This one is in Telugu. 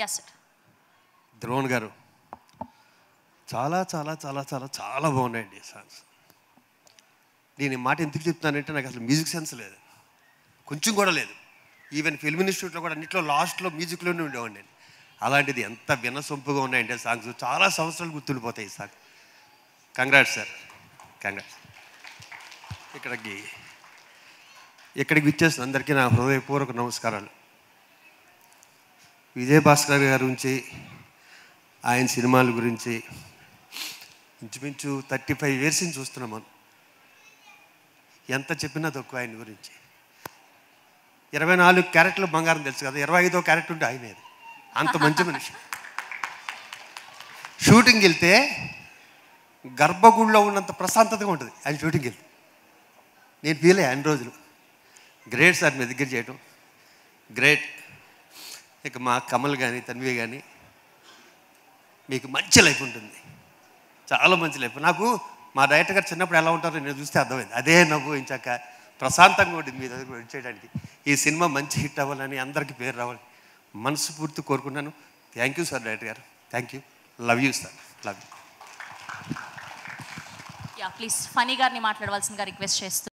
Yes sir. ద్రోణ్ గారు చాలా చాలా చాలా చాలా చాలా బాగున్నాయండి సాంగ్స్. నేను ఈ మాట ఎందుకు చెప్తానంటే నాకు అసలు మ్యూజిక్ సెన్స్ లేదు, కొంచెం కూడా లేదు. ఈవెన్ ఫిల్మ్ ఇన్స్టిట్యూట్లో కూడా అన్నింటిలో లాస్ట్లో మ్యూజిక్లోనే ఉండేవాడిని నేను. అలాంటిది ఎంత వినసొంపుగా ఉన్నాయంటే సాంగ్స్, చాలా సంవత్సరాలు గుర్తుండిపోతాయి ఈ సాంగ్. Congrats sir, congrats. ఇక్కడికి ఇచ్చేసిన అందరికీ నా హృదయపూర్వక నమస్కారాలు. విజయభాస్కర్ గారి గురించి, ఆయన సినిమాల గురించి ఇంచుమించు 35 years నుంచి చూస్తున్నాం మనం. ఎంత చెప్పినా తక్కువ ఆయన గురించి. 24 క్యారెక్టర్లు బంగారం తెలుసు కదా, 25వ క్యారెక్టర్ ఉంటే ఆయనేది. అంత మంచి మనిషి. షూటింగ్కి వెళ్తే గర్భగుడిలో ఉన్నంత ప్రశాంతతగా ఉంటుంది ఆయన షూటింగ్కి వెళ్తే. నేను ఫీల్ అయ్యా అన్ని రోజులు. గ్రేట్ సార్ మీ దగ్గర చేయటం, గ్రేట్. ఇక మా కమల్ కానీ తన్వి కానీ మీకు మంచి లైఫ్ ఉంటుంది, చాలా మంచి లైఫ్. నాకు మా డైరెక్టర్ గారు చిన్నప్పుడు ఎలా ఉంటారో నేను చూస్తే అర్థమైంది. అదే నవ్వు ఇంచాక ప్రశాంతంగా ఉంటుంది మీ దగ్గర వచ్చేయడానికి. ఈ సినిమా మంచి హిట్ అవ్వాలని, అందరికీ పేరు రావాలని మనస్ఫూర్తి కోరుకున్నాను. థ్యాంక్ యూ సార్ డైరెక్టర్ గారు, thank you. Love you sir, love you. Yeah please Phani గారిని మాట్లాడవలసిందిగా రిక్వెస్ట్ చేస్తూ